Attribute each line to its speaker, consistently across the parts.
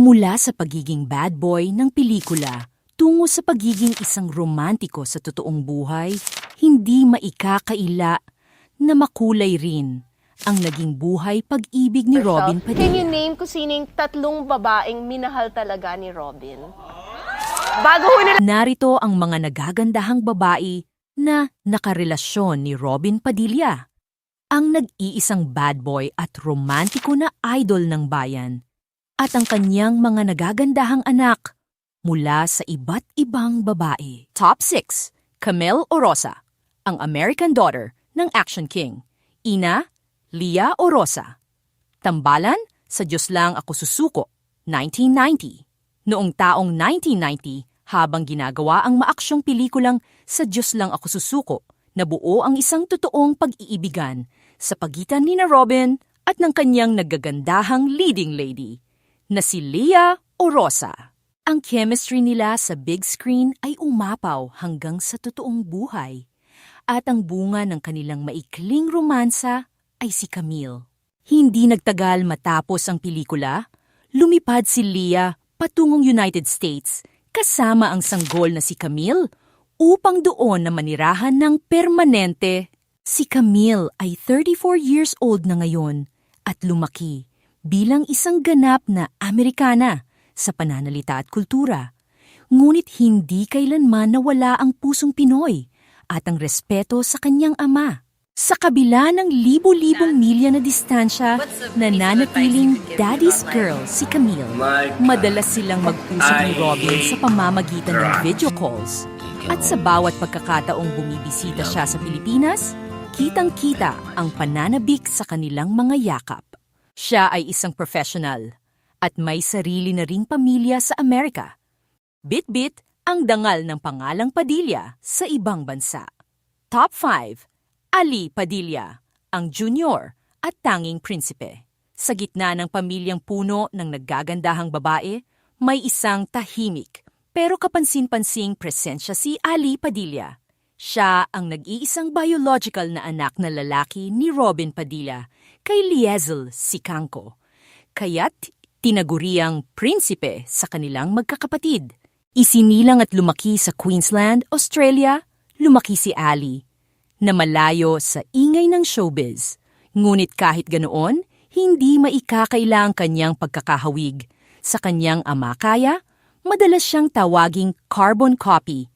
Speaker 1: Mula sa pagiging bad boy ng pelikula tungo sa pagiging isang romantiko sa totoong buhay, hindi maikakaila na makulay rin ang naging buhay pag-ibig ni Robin
Speaker 2: Can you
Speaker 1: Padilla.
Speaker 2: name kung sining tatlong babaeng minahal talaga ni Robin? Bago ho nila...
Speaker 1: Narito ang mga nagagandahang babae na nakarelasyon ni Robin Padilla, ang nag-iisang bad boy at romantiko na idol ng bayan, at ang kanyang mga nagagandahang anak mula sa iba't ibang babae. Top 6. Camille Orosa, ang American daughter ng Action King. Ina, Leah Orosa. Tambalan, Sa Diyos Lang Ako Susuko, 1990. Noong taong 1990, habang ginagawa ang maaksyong pelikulang Sa Diyos Lang Ako Susuko, nabuo ang isang totoong pag-iibigan sa pagitan ni na Robin at ng kanyang nagagandahang leading lady na si Leah Orosa. Ang chemistry nila sa big screen ay umapaw hanggang sa totoong buhay. At ang bunga ng kanilang maikling romansa ay si Camille. Hindi nagtagal matapos ang pelikula, lumipad si Leah patungong United States kasama ang sanggol na si Camille upang doon na manirahan ng permanente. Si Camille ay 34 years old na ngayon at lumaki bilang isang ganap na Amerikana sa pananalita at kultura. Ngunit hindi kailanman nawala ang pusong Pinoy at ang respeto sa kanyang ama. Sa kabila ng libo-libong milya na distansya, nananatiling daddy's girl si Camille. Madalas silang mag-usap ni Robin sa pamamagitan ng video calls. At sa bawat pagkakataong bumibisita siya sa Pilipinas, kitang-kita ang pananabik sa kanilang mga yakap. Siya ay isang professional at may sarili na ring pamilya sa Amerika. Bit-bit ang dangal ng pangalang Padilla sa ibang bansa. Top 5. Ali Padilla, ang junior at tanging prinsipe. Sa gitna ng pamilyang puno ng naggagandahang babae, may isang tahimik pero kapansin-pansing presensya si Ali Padilla. Siya ang nag-iisang biological na anak na lalaki ni Robin Padilla kay Liezel Sicangco. Kaya't tinaguriang prinsipe sa kanilang magkakapatid. Isinilang at lumaki sa Queensland, Australia, lumaki si Ali, na malayo sa ingay ng showbiz. Ngunit kahit ganoon, hindi maikakaila ang kanyang pagkakahawig. Sa kanyang ama kaya, madalas siyang tawaging carbon copy,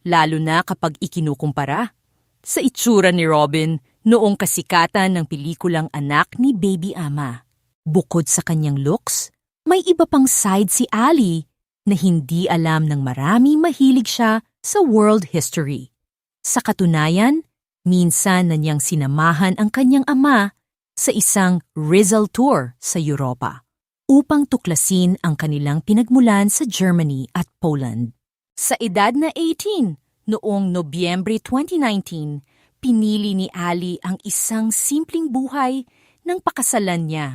Speaker 1: lalo na kapag ikinukumpara sa itsura ni Robin noong kasikatan ng pelikulang Anak ni Baby Ama. Bukod sa kanyang looks, may iba pang side si Ali na hindi alam ng marami mahilig siya sa world history. Sa katunayan, minsan na niyang sinamahan ang kanyang ama sa isang Rizal tour sa Europa upang tuklasin ang kanilang pinagmulan sa Germany at Poland. Sa edad na 18, noong Nobyembre 2019, pinili ni Ali ang isang simpleng buhay nang pakasalan niya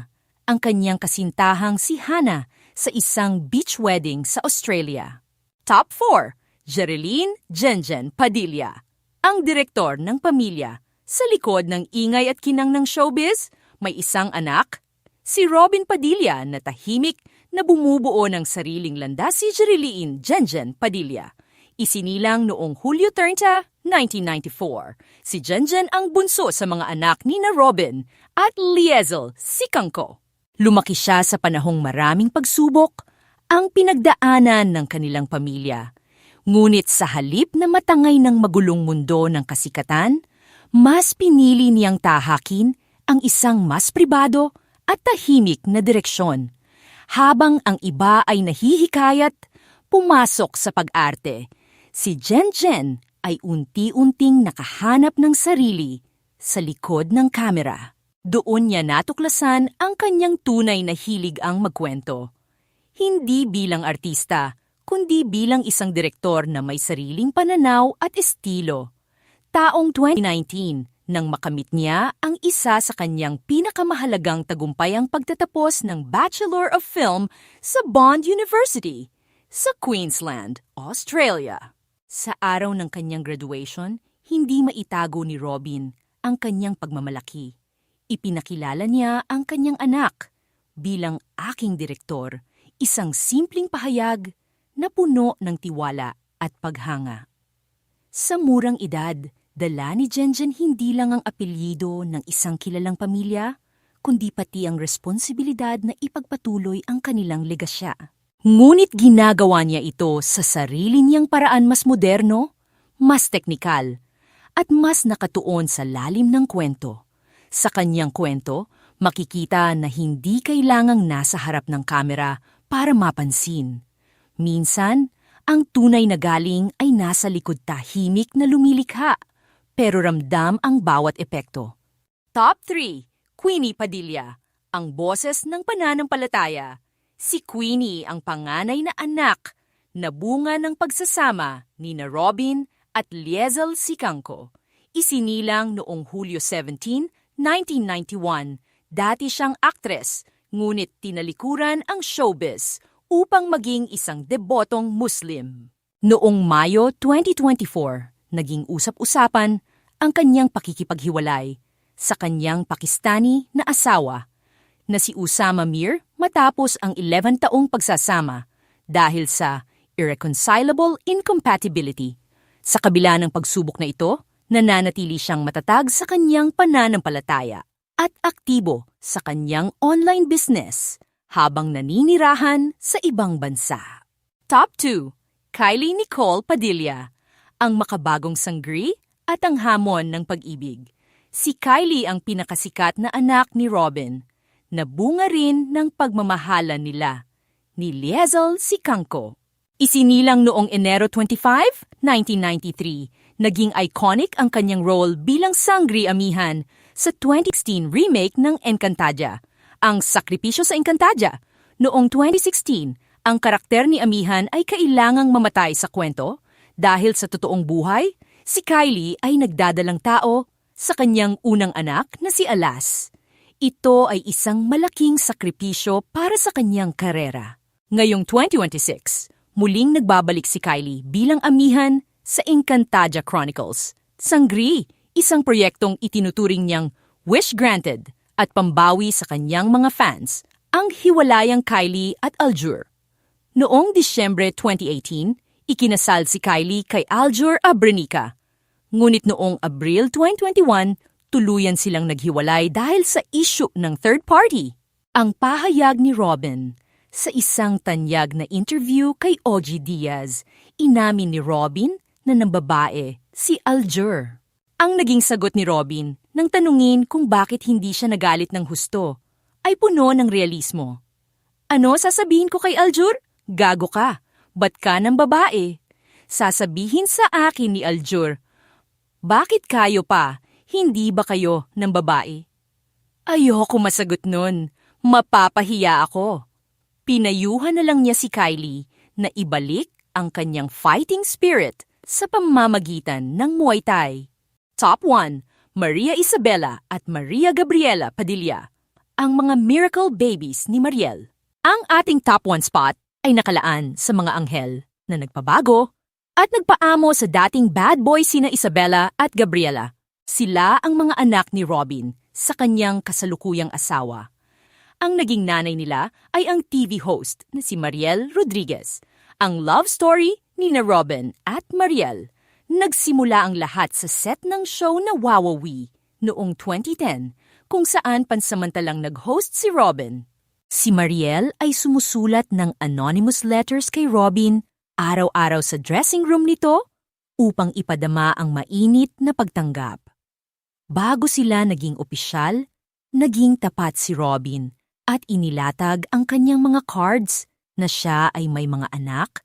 Speaker 1: ang kanyang kasintahang si Hannah sa isang beach wedding sa Australia. Top 4. Jerilyn Jenjen Padilla, ang direktor ng pamilya. Sa likod ng ingay at kinang ng showbiz, may isang anak, si Robin Padilla na tahimik na bumubuo ng sariling landas si Jerilyn Jenjen Padilla. Isinilang noong Hulyo 30, 1994. Si Jenjen ang bunso sa mga anak ni na Robin at Liezel Sicangco. Lumaki siya sa panahong maraming pagsubok ang pinagdaanan ng kanilang pamilya. Ngunit sa halip na matangay ng magulong mundo ng kasikatan, mas pinili niyang tahakin ang isang mas pribado at tahimik na direksyon. Habang ang iba ay nahihikayat, pumasok sa pag-arte. Si Jenjen ay unti-unting nakahanap ng sarili sa likod ng kamera. Doon niya natuklasan ang kanyang tunay na hilig ang magkwento. Hindi bilang artista, kundi bilang isang direktor na may sariling pananaw at estilo. Taong 2019, nang makamit niya ang isa sa kanyang pinakamahalagang tagumpayang pagtatapos ng Bachelor of Film sa Bond University sa Queensland, Australia. Sa araw ng kanyang graduation, hindi maitago ni Robin ang kanyang pagmamalaki. Ipinakilala niya ang kanyang anak bilang aking direktor. Isang simpleng pahayag na puno ng tiwala at paghanga. Sa murang edad, dala ni Jenjen hindi lang ang apelyido ng isang kilalang pamilya, kundi pati ang responsibilidad na ipagpatuloy ang kanilang legasya. Ngunit ginagawa niya ito sa sarili niyang paraan mas moderno, mas teknikal, at mas nakatuon sa lalim ng kwento. Sa kanyang kwento, makikita na hindi kailangang nasa harap ng kamera para mapansin. Minsan, ang tunay na galing ay nasa likod tahimik na lumilikha, pero ramdam ang bawat epekto. Top 3. Queenie Padilla, ang boses ng pananampalataya. Si Queenie ang panganay na anak na bunga ng pagsasama ni na Robin at Liesl Sicangco. Isinilang noong Hulyo 17, 1991. Dati siyang aktres, ngunit tinalikuran ang showbiz upang maging isang debotong Muslim. Noong Mayo 2024, naging usap-usapan ang kanyang pakikipaghiwalay sa kanyang Pakistani na asawa na si Usama Mir matapos ang 11 taong pagsasama dahil sa irreconcilable incompatibility. Sa kabila ng pagsubok na ito, nananatili siyang matatag sa kanyang pananampalataya at aktibo sa kanyang online business habang naninirahan sa ibang bansa. Top 2. Kylie Nicole Padilla, ang makabagong sanggri at ang hamon ng pag-ibig. Si Kylie ang pinakasikat na anak ni Robin, na bunga rin ng pagmamahalan nila, ni Liesl Sicangco. Isinilang noong Enero 25, 1993, naging iconic ang kanyang role bilang sanggri amihan sa 2016 remake ng Encantadia, ang Sakripisyo sa Encantadia. Noong 2016, ang karakter ni amihan ay kailangang mamatay sa kwento dahil sa totoong buhay, si Kylie ay nagdadalang tao sa kanyang unang anak na si Alas. Ito ay isang malaking sakripisyo para sa kanyang karera. Ngayong 2026, muling nagbabalik si Kylie bilang amihan sa Encantadia Chronicles. Sanggri, isang proyektong itinuturing niyang wish granted at pambawi sa kanyang mga fans, ang hiwalayang Kylie at Aljur. Noong Disyembre 2018, ikinasal si Kylie kay Aljur Abrenica. Ngunit noong Abril 2021, tuluyan silang naghiwalay dahil sa issue ng third party. Ang pahayag ni Robin sa isang tanyag na interview kay OG Diaz, inamin ni Robin na ng babae si Aljur. Ang naging sagot ni Robin nang tanungin kung bakit hindi siya nagalit ng husto ay puno ng realismo. Ano sasabihin ko kay Aljur? Gago ka. Ba't ka ng babae? Sasabihin sa akin ni Aljur, bakit kayo pa? Hindi ba kayo ng babae? Ayoko masagot nun. Mapapahiya ako. Pinayuhan na lang niya si Kylie na ibalik ang kanyang fighting spirit sa pamamagitan ng Muay Thai. Top 1. Maria Isabela at Maria Gabriela Padilla, ang mga miracle babies ni Mariel. Ang ating top 1 spot ay nakalaan sa mga anghel na nagpabago at nagpaamo sa dating bad boy sina Isabela at Gabriela. Sila ang mga anak ni Robin sa kanyang kasalukuyang asawa. Ang naging nanay nila ay ang TV host na si Mariel Rodriguez. Ang love story ni na Robin at Mariel. Nagsimula ang lahat sa set ng show na Wawawi noong 2010 kung saan pansamantalang nag-host si Robin. Si Mariel ay sumusulat ng anonymous letters kay Robin araw-araw sa dressing room nito upang ipadama ang mainit na pagtanggap. Bago sila naging opisyal, naging tapat si Robin at inilatag ang kanyang mga cards na siya ay may mga anak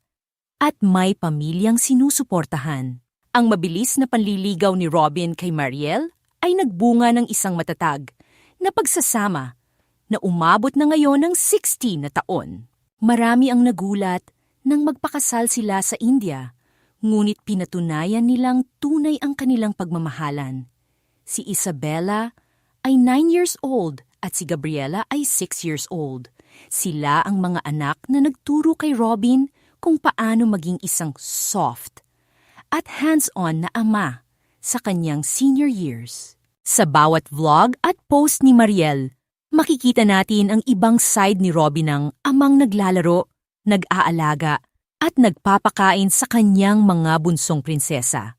Speaker 1: at may pamilyang sinusuportahan. Ang mabilis na panliligaw ni Robin kay Mariel ay nagbunga ng isang matatag na pagsasama na umabot na ngayon ng 60 na taon. Marami ang nagulat nang magpakasal sila sa India, ngunit pinatunayan nilang tunay ang kanilang pagmamahalan. Si Isabela ay 9 years old at si Gabriela ay 6 years old. Sila ang mga anak na nagturo kay Robin kung paano maging isang soft at hands-on na ama sa kanyang senior years. Sa bawat vlog at post ni Mariel, makikita natin ang ibang side ni Robin ng amang naglalaro, nag-aalaga, at nagpapakain sa kanyang mga bunsong prinsesa.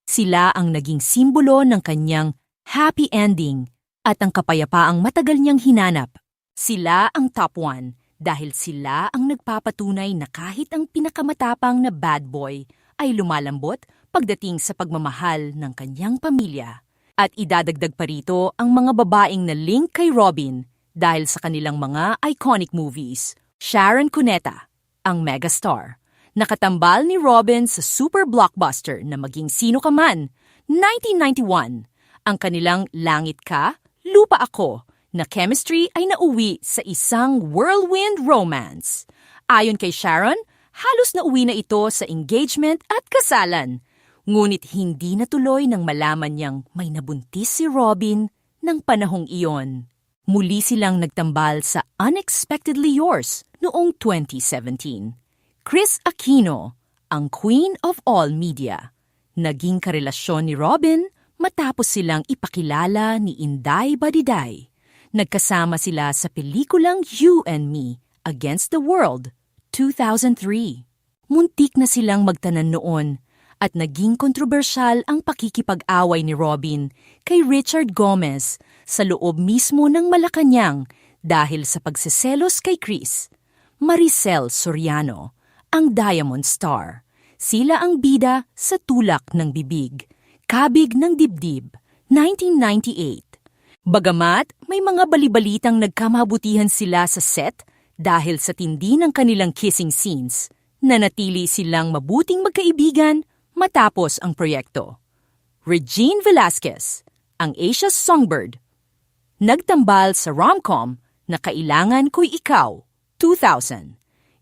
Speaker 1: Sila ang naging simbolo ng kanyang happy ending at ang kapayapaang matagal niyang hinanap. Sila ang top 1 dahil sila ang nagpapatunay na kahit ang pinakamatapang na bad boy ay lumalambot pagdating sa pagmamahal ng kanyang pamilya. At idadagdag pa rito ang mga babaeng na link kay Robin dahil sa kanilang mga iconic movies. Sharon Cuneta, ang megastar, nakatambal ni Robin sa super blockbuster na Maging Sino Ka Man, 1991. Ang kanilang Langit Ka, Lupa Ako na chemistry ay nauwi sa isang whirlwind romance. Ayon kay Sharon, halos nauwi na ito sa engagement at kasalan. Ngunit hindi natuloy nang malaman niyang may nabuntis si Robin ng panahong iyon. Muli silang nagtambal sa Unexpectedly Yours noong 2017. Chris Aquino, ang Queen of All Media, naging karelasyon ni Robin matapos silang ipakilala ni Inday Badiday. Nagkasama sila sa pelikulang You and Me Against the World, 2003. Muntik na silang magtanan noon at naging kontrobersyal ang pakikipag-away ni Robin kay Richard Gomez sa loob mismo ng Malacanang dahil sa pagseselos kay Chris. Maricel Soriano, ang Diamond Star. Sila ang bida sa Tulak ng Bibig, Kabig ng Dibdib, 1998. Bagamat may mga balibalitang nagkamabutihan sila sa set dahil sa tindi ng kanilang kissing scenes, nanatili silang mabuting magkaibigan matapos ang proyekto. Regine Velasquez, ang Asia's Songbird, nagtambal sa rom-com na Kailangan Ko'y Ikaw, 2000.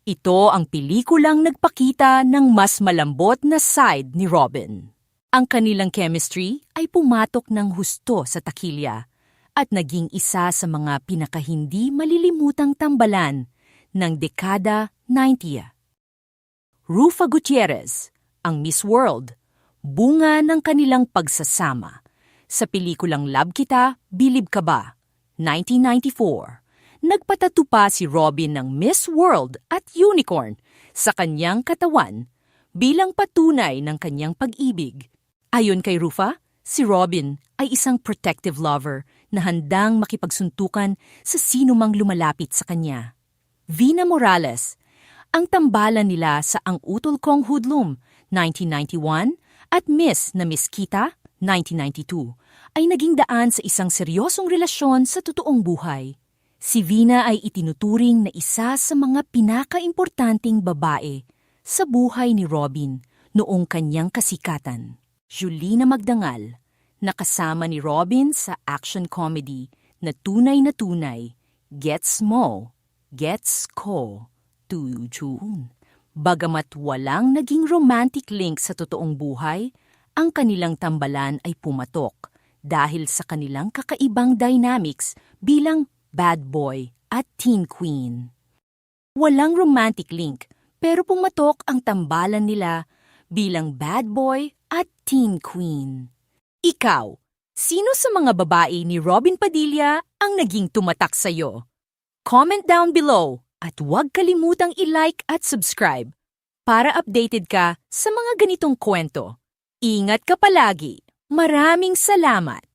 Speaker 1: Ito ang pelikulang nagpakita ng mas malambot na side ni Robin. Ang kanilang chemistry ay pumatok ng husto sa takilya at naging isa sa mga pinakahindi malilimutang tambalan ng dekada 90. Rufa Gutierrez, ang Miss World, bunga ng kanilang pagsasama. Sa pelikulang Love Kita, Bilib Ka Ba, 1994, nagpatato pa si Robin ng Miss World at Unicorn sa kanyang katawan bilang patunay ng kanyang pag-ibig. Ayon kay Rufa, si Robin ay isang protective lover na handang makipagsuntukan sa sinumang lumalapit sa kanya. Vina Morales, ang tambalan nila sa Ang Utol Kong Hudlum, 1991, at Miss na Miss Kita, 1992, ay naging daan sa isang seryosong relasyon sa totoong buhay. Si Vina ay itinuturing na isa sa mga pinakaimportanteng babae sa buhay ni Robin noong kanyang kasikatan. Julina Magdangal, nakasama ni Robin sa action comedy na Tunay, Gets Mo, Gets Ko, Tuyujun. Bagamat walang naging romantic link sa totoong buhay, ang kanilang tambalan ay pumatok dahil sa kanilang kakaibang dynamics bilang bad boy at teen queen. Walang romantic link pero pumatok ang tambalan nila bilang bad boy at teen queen. Ikaw, sino sa mga babae ni Robin Padilla ang naging tumatak sa'yo? Comment down below at huwag kalimutang i-like at subscribe para updated ka sa mga ganitong kwento. Ingat ka palagi. Maraming salamat!